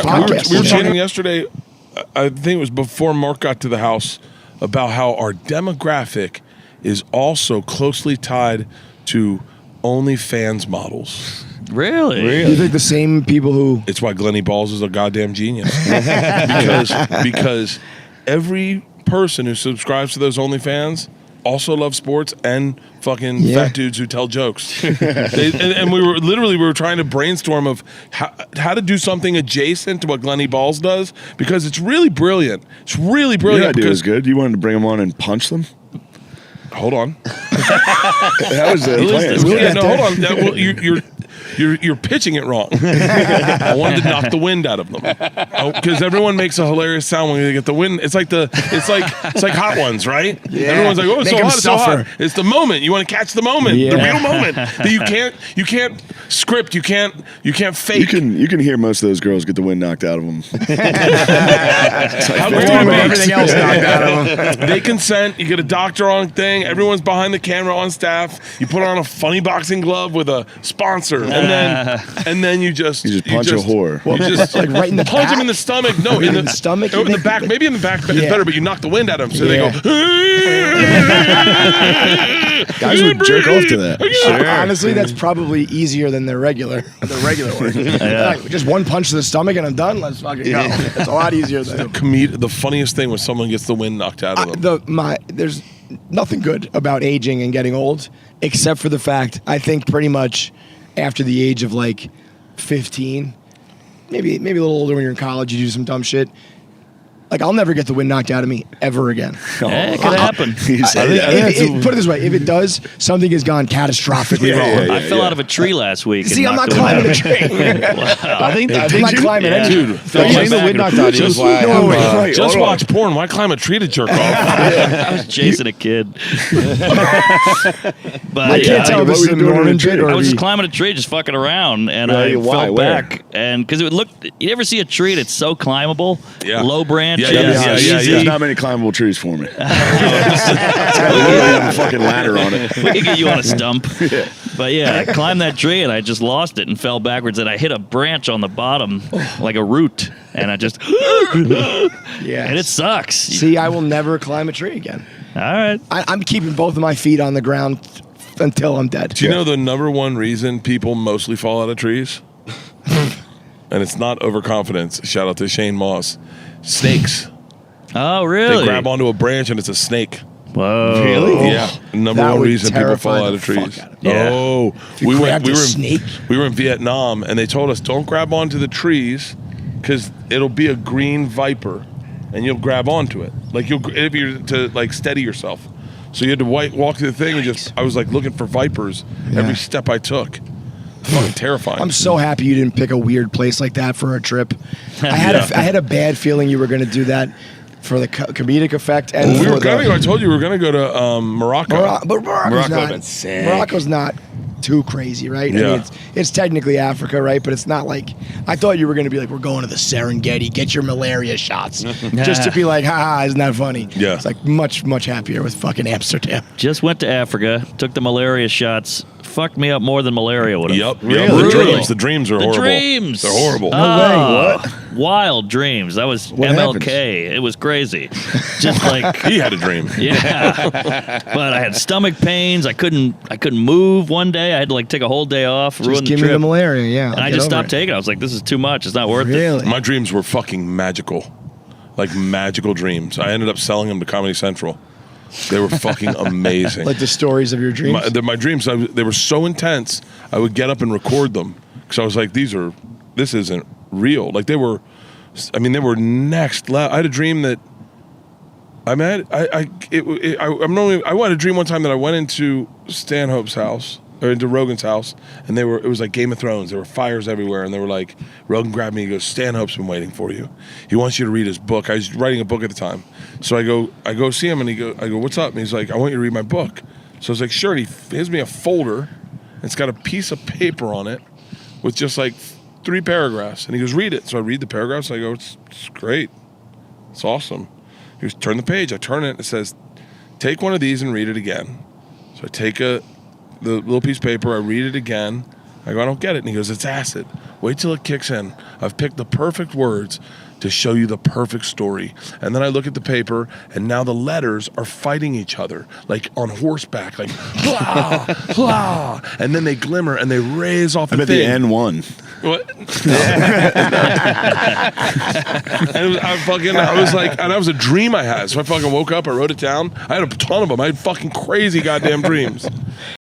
We were talking yesterday, I think it was before Mark got to the house, about how our demographic is also closely tied to OnlyFans models. Really? You think the same people who... It's why Glenny Balls is a goddamn genius. because every person who subscribes to those OnlyFans also loves sports and fucking fat dudes who tell jokes. And we were trying to brainstorm of how to do something adjacent to what Glenny Balls does, because it's really brilliant. It's really brilliant. Your idea was good. You wanted to bring them on and punch them? Hold on. That was the plan. Hold on. You're pitching it wrong. I wanted to knock the wind out of them, because everyone makes a hilarious sound when they get the wind. It's like Hot Ones, right? Yeah. Everyone's like, "Oh, it's so hot, it's so hot." It's the moment. You want to catch the moment, the real moment that you can't script, you can't fake. You can hear most of those girls get the wind knocked out of them. everything else knocked out of them. They consent. You get a doctor on thing. Everyone's behind the camera on staff. You put on a funny boxing glove with a sponsor, and then you just punch a whore. You just like right in the punch back? him in the stomach. No, in the stomach. In the back. Maybe in the back is better, but you knock the wind out of them, so they go. Guys would jerk off to that. Sure. Honestly, that's probably easier than the regular work. Like, just one punch to the stomach and I'm done. Let's fucking go. It's a lot easier than The funniest thing when someone gets the wind knocked out of them. There's nothing good about aging and getting old, except for the fact I think pretty much after the age of like 15, maybe a little older when you're in college, you do some dumb shit. Like, I'll never get the wind knocked out of me ever again. It could happen. Put it this way, if it does, something has gone catastrophically wrong. I fell out of a tree last week. See, I'm not climbing a tree. Wow. I'm not climbing it. Dude, getting the wind knocked out of you is why just watch porn. Why climb a tree to jerk off? I was chasing a kid. But I can't tell if this is a Norman bit or I was just climbing a tree, just fucking around, and I fell back. And because it looked, you ever see a tree that's so climbable? Yeah. low branch. Yeah. There's not many climbable trees for me. It's got literally have a fucking ladder on it. We could get you on a stump. But yeah, I climbed that tree and I just lost it and fell backwards, and I hit a branch on the bottom like a root, and I just and it sucks. See, I will never climb a tree again. All right. I'm keeping both of my feet on the ground until I'm dead. Do you know the number one reason people mostly fall out of trees? And it's not overconfidence. Shout out to Shane Moss. Snakes. Oh, really? They grab onto a branch and it's a snake. Whoa. Really? Yeah. Number one reason people fall out of trees. Oh, we were in Vietnam, and they told us, don't grab onto the trees because it'll be a green viper, and you'll grab onto it. Like if you're to like steady yourself. So you had to walk through the thing and I was like looking for vipers every step I took. Fucking terrifying. I'm so happy you didn't pick a weird place like that for a trip. I had a bad feeling you were going to do that for the comedic effect. And I told you we were going to go to Morocco. But Morocco's not too crazy, right? Yeah. I mean, it's technically Africa, right? But it's not like, I thought you were going to be like, we're going to the Serengeti, get your malaria shots. Just to be like, haha, isn't that funny? Yeah. It's like much, much happier with fucking Amsterdam. Just went to Africa, took the malaria shots. Fucked me up more than malaria would have. Yep. Really? The dreams are horrible. Dreams. They're horrible. No way. What? Wild dreams. That was What MLK. happens? It was crazy. Just like He had a dream. yeah. But I had stomach pains. I couldn't move one day. I had to like take a whole day off. Just ruin the give trip. me the malaria, yeah. And I just stopped taking it. I was like, this is too much. It's not worth it. Really? My dreams were fucking magical. Like magical dreams. I ended up selling them to Comedy Central. They were fucking amazing. Like the stories of your dreams? My dreams, they were so intense, I would get up and record them. Because I was like, this isn't real. Like they were next level. I had a dream that, I had a dream one time that I went into Stanhope's house, or into Rogan's house, and it was like Game of Thrones. There were fires everywhere, and they were like, Rogan grabbed me, he goes, Stanhope's been waiting for you. He wants you to read his book. I was writing a book at the time. So I go see him, and I go, what's up? And he's like, I want you to read my book. So I was like, sure. And he hands me a folder. It's got a piece of paper on it with just like 3 paragraphs. And he goes, read it. So I read the paragraphs. I go, it's great. It's awesome. He goes, turn the page. I turn it. It says, take one of these and read it again. So I take the little piece of paper. I read it again. I go, I don't get it. And he goes, it's acid. Wait till it kicks in. I've picked the perfect words to show you the perfect story. And then I look at the paper, and now the letters are fighting each other, like on horseback, like, blah, blah. And then they glimmer, and they raise off I the bet thing. the N won. What? And I was like, and that was a dream I had. So I fucking woke up, I wrote it down. I had a ton of them. I had fucking crazy goddamn dreams.